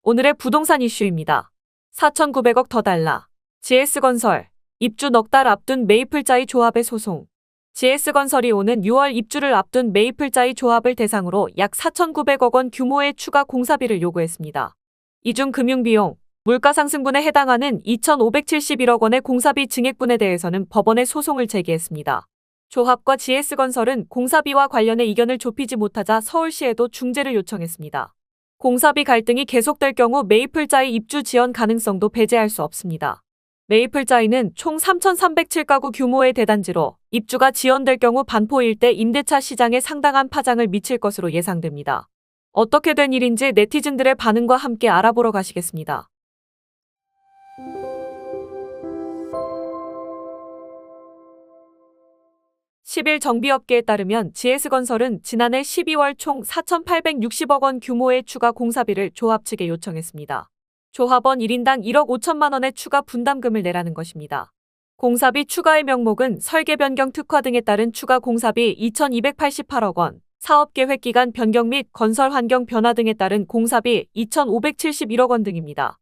오늘의 부동산 이슈입니다. 4,900억 더 달라. GS건설. 입주 넉 달 앞둔 메이플자이 조합의 소송. GS건설이 오는 6월 입주를 앞둔 메이플자이 조합을 대상으로 약 4,900억 원 규모의 추가 공사비를 요구했습니다. 이중 금융비용, 물가상승분에 해당하는 2,571억 원의 공사비 증액분에 대해서는 법원에 소송을 제기했습니다. 조합과 GS건설은 공사비와 관련해 이견을 좁히지 못하자 서울시에도 중재를 요청했습니다. 공사비 갈등이 계속될 경우 메이플자이 입주 지연 가능성도 배제할 수 없습니다. 메이플자이는 총 3,307가구 규모의 대단지로 입주가 지연될 경우 반포 일대 임대차 시장에 상당한 파장을 미칠 것으로 예상됩니다. 어떻게 된 일인지 네티즌들의 반응과 함께 알아보러 가시겠습니다. 10일 정비업계에 따르면 GS건설은 지난해 12월 총 4,860억 원 규모의 추가 공사비를 조합 측에 요청했습니다. 조합원 1인당 1억 5천만 원의 추가 분담금을 내라는 것입니다. 공사비 추가의 명목은 설계 변경 특화 등에 따른 추가 공사비 2,288억 원, 사업계획 기간 변경 및 건설 환경 변화 등에 따른 공사비 2,571억 원 등입니다.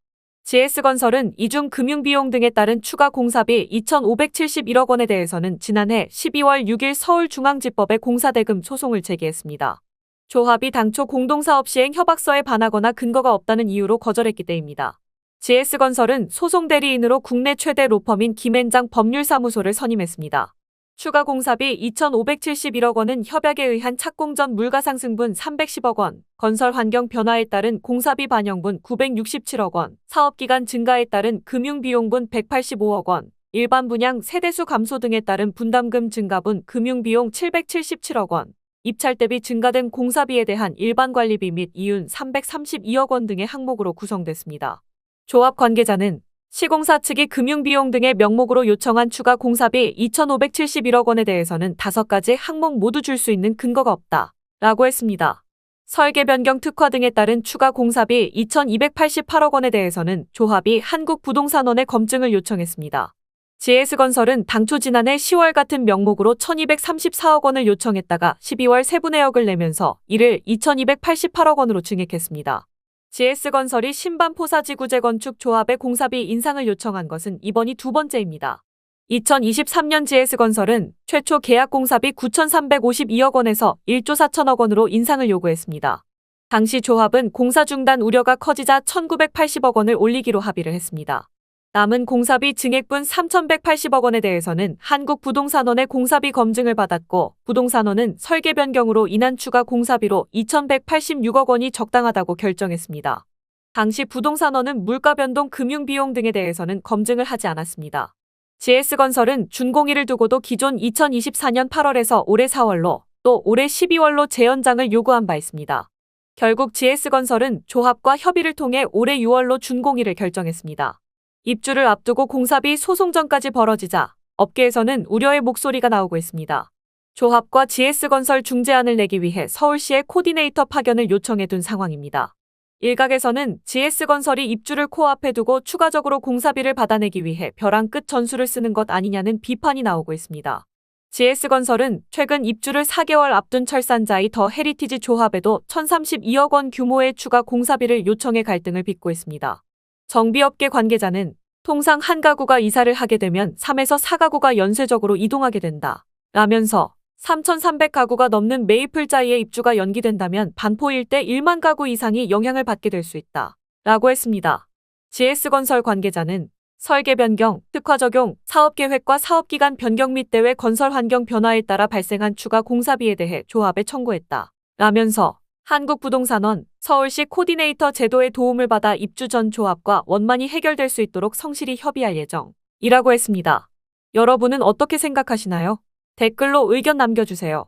GS건설은 이중 금융비용 등에 따른 추가 공사비 2,571억 원에 대해서는 지난해 12월 6일 서울중앙지법에 공사대금 소송을 제기했습니다. 조합이 당초 공동사업 시행 협약서에 반하거나 근거가 없다는 이유로 거절했기 때문입니다. GS건설은 소송 대리인으로 국내 최대 로펌인 김앤장 법률사무소를 선임했습니다. 추가 공사비 2,571억 원은 협약에 의한 착공 전 물가상승분 310억 원, 건설 환경 변화에 따른 공사비 반영분 967억 원, 사업기간 증가에 따른 금융비용분 185억 원, 일반 분양 세대수 감소 등에 따른 분담금 증가분 금융비용 777억 원, 입찰 대비 증가된 공사비에 대한 일반 관리비 및 이윤 332억 원 등의 항목으로 구성됐습니다. 조합 관계자는 시공사 측이 금융비용 등의 명목으로 요청한 추가 공사비 2,571억 원에 대해서는 5가지 항목 모두 줄 수 있는 근거가 없다 라고 했습니다. 설계 변경 특화 등에 따른 추가 공사비 2,288억 원에 대해서는 조합이 한국부동산원에 검증을 요청했습니다. GS건설은 당초 지난해 10월 같은 명목으로 1,234억 원을 요청했다가 12월 세분의역을 내면서 이를 2,288억 원으로 증액했습니다. GS건설이 신반포사지구 재건축 조합의 공사비 인상을 요청한 것은 이번이 두 번째입니다. 2023년 GS건설은 최초 계약 공사비 9,352억 원에서 1조 4천억 원으로 인상을 요구했습니다. 당시 조합은 공사 중단 우려가 커지자 1,980억 원을 올리기로 합의를 했습니다. 남은 공사비 증액분 3,180억 원에 대해서는 한국부동산원의 공사비 검증을 받았고 부동산원은 설계 변경으로 인한 추가 공사비로 2,186억 원이 적당하다고 결정했습니다. 당시 부동산원은 물가 변동 금융비용 등에 대해서는 검증을 하지 않았습니다. GS건설은 준공일을 두고도 기존 2024년 8월에서 올해 4월로 또 올해 12월로 재연장을 요구한 바 있습니다. 결국 GS건설은 조합과 협의를 통해 올해 6월로 준공일을 결정했습니다. 입주를 앞두고 공사비 소송전까지 벌어지자 업계에서는 우려의 목소리가 나오고 있습니다. 조합과 GS건설 중재안을 내기 위해 서울시에 코디네이터 파견을 요청해둔 상황입니다. 일각에서는 GS건설이 입주를 코앞에 두고 추가적으로 공사비를 받아내기 위해 벼랑 끝 전술을 쓰는 것 아니냐는 비판이 나오고 있습니다. GS건설은 최근 입주를 4개월 앞둔 철산자이 더 헤리티지 조합에도 1,032억 원 규모의 추가 공사비를 요청해 갈등을 빚고 있습니다. 정비업계 관계자는 통상 한 가구가 이사를 하게 되면 3에서 4가구가 연쇄적으로 이동하게 된다 라면서 3,300가구가 넘는 메이플자이의 입주가 연기된다면 반포 일대 1만 가구 이상이 영향을 받게 될 수 있다 라고 했습니다. GS건설 관계자는 설계 변경, 특화 적용, 사업계획과 사업기간 변경 및 대외 건설 환경 변화에 따라 발생한 추가 공사비에 대해 조합에 청구했다 라면서 한국부동산원, 서울시 코디네이터 제도의 도움을 받아 입주 전 조합과 원만히 해결될 수 있도록 성실히 협의할 예정이라고 했습니다. 여러분은 어떻게 생각하시나요? 댓글로 의견 남겨주세요.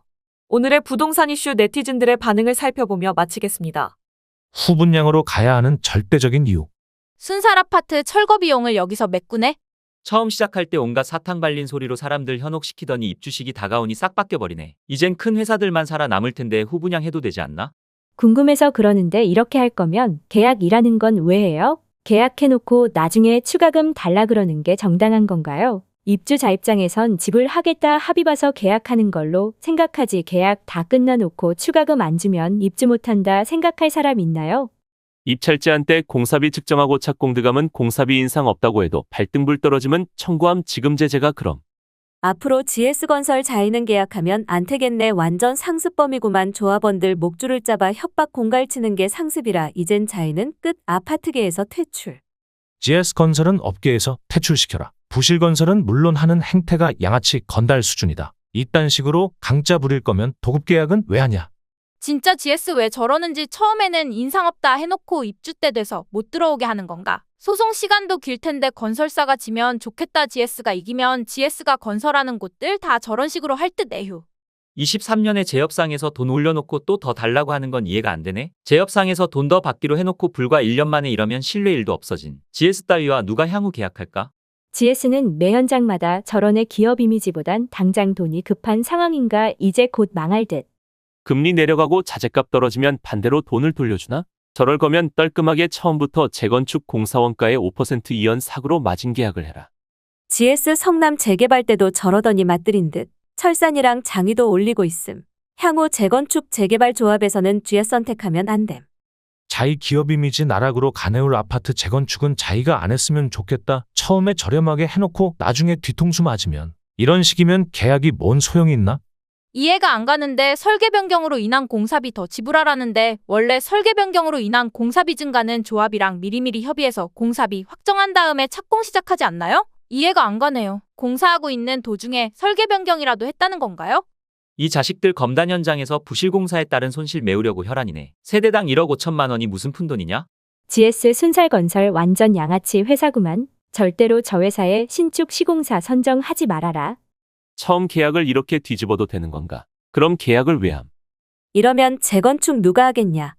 오늘의 부동산 이슈 네티즌들의 반응을 살펴보며 마치겠습니다. 후분양으로 가야 하는 절대적인 이유. 순살 아파트 철거 비용을 여기서 메꾸네? 처음 시작할 때 온갖 사탕 발린 소리로 사람들 현혹시키더니 입주식이 다가오니 싹 바뀌어버리네. 이젠 큰 회사들만 살아남을 텐데 후분양해도 되지 않나? 궁금해서 그러는데 이렇게 할 거면 계약이라는 건 왜 해요? 계약해놓고 나중에 추가금 달라 그러는 게 정당한 건가요? 입주자 입장에선 집을 하겠다 합의 봐서 계약하는 걸로 생각하지 계약 다 끝나놓고 추가금 안 주면 입주 못한다 생각할 사람 있나요? 입찰제한 때 공사비 측정하고 착공득함은 공사비 인상 없다고 해도 발등불 떨어지면 청구함 지금제재가 그럼. 앞으로 GS건설 자이는 계약하면 안 되겠네. 완전 상습범이구만. 조합원들 목줄을 잡아 협박 공갈치는 게 상습이라 이젠 자이는 끝. 아파트계에서 퇴출. GS건설은 업계에서 퇴출시켜라. 부실건설은 물론 하는 행태가 양아치 건달 수준이다. 이딴 식으로 강짜 부릴 거면 도급계약은 왜 하냐? 진짜 GS 왜 저러는지. 처음에는 인상 없다 해놓고 입주 때 돼서 못 들어오게 하는 건가? 소송 시간도 길 텐데 건설사가 지면 좋겠다. GS가 이기면 GS가 건설하는 곳들 다 저런 식으로 할 듯. 에휴. 23년에 재협상에서 돈 올려놓고 또 더 달라고 하는 건 이해가 안 되네. 재협상에서 돈 더 받기로 해놓고 불과 1년 만에 이러면 신뢰일도 없어진 GS 따위와 누가 향후 계약할까? GS는 매 현장마다 저런의 기업 이미지보단 당장 돈이 급한 상황인가 이제 곧 망할 듯. 금리 내려가고 자재값 떨어지면 반대로 돈을 돌려주나? 저럴 거면 떨끔하게 처음부터 재건축 공사원가의 5% 이연 사구로 마진 계약을 해라. GS 성남 재개발 때도 저러더니 맞들인 듯. 철산이랑 장위도 올리고 있음. 향후 재건축 재개발 조합에서는 GS 선택하면 안 됨. 자이 기업 이미지 나락으로 가내올 아파트 재건축은 자이가 안 했으면 좋겠다. 처음에 저렴하게 해놓고 나중에 뒤통수 맞으면. 이런 식이면 계약이 뭔 소용이 있나? 이해가 안 가는데 설계 변경으로 인한 공사비 더 지불하라는데 원래 설계 변경으로 인한 공사비 증가는 조합이랑 미리미리 협의해서 공사비 확정한 다음에 착공 시작하지 않나요? 이해가 안 가네요. 공사하고 있는 도중에 설계 변경이라도 했다는 건가요? 이 자식들 검단 현장에서 부실공사에 따른 손실 메우려고 혈안이네. 세대당 1억 5천만 원이 무슨 푼돈이냐? GS 순살건설 완전 양아치 회사구만. 절대로 저 회사에 신축 시공사 선정하지 말아라. 처음 계약을 이렇게 뒤집어도 되는 건가? 그럼 계약을 왜 함? 이러면 재건축 누가 하겠냐.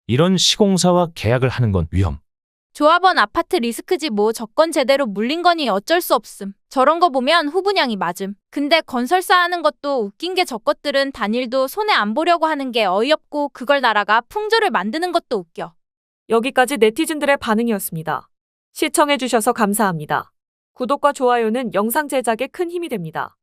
이런 시공사와 계약을 하는 건 위험. 조합원 아파트 리스크지 뭐. 조건 제대로 물린 거니 어쩔 수 없음. 저런 거 보면 후분양이 맞음. 근데 건설사 하는 것도 웃긴 게 저 것들은 단일도 손해 안 보려고 하는 게 어이없고 그걸 나라가 풍조를 만드는 것도 웃겨. 여기까지 네티즌들의 반응이었습니다. 시청해주셔서 감사합니다. 구독과 좋아요는 영상 제작에 큰 힘이 됩니다.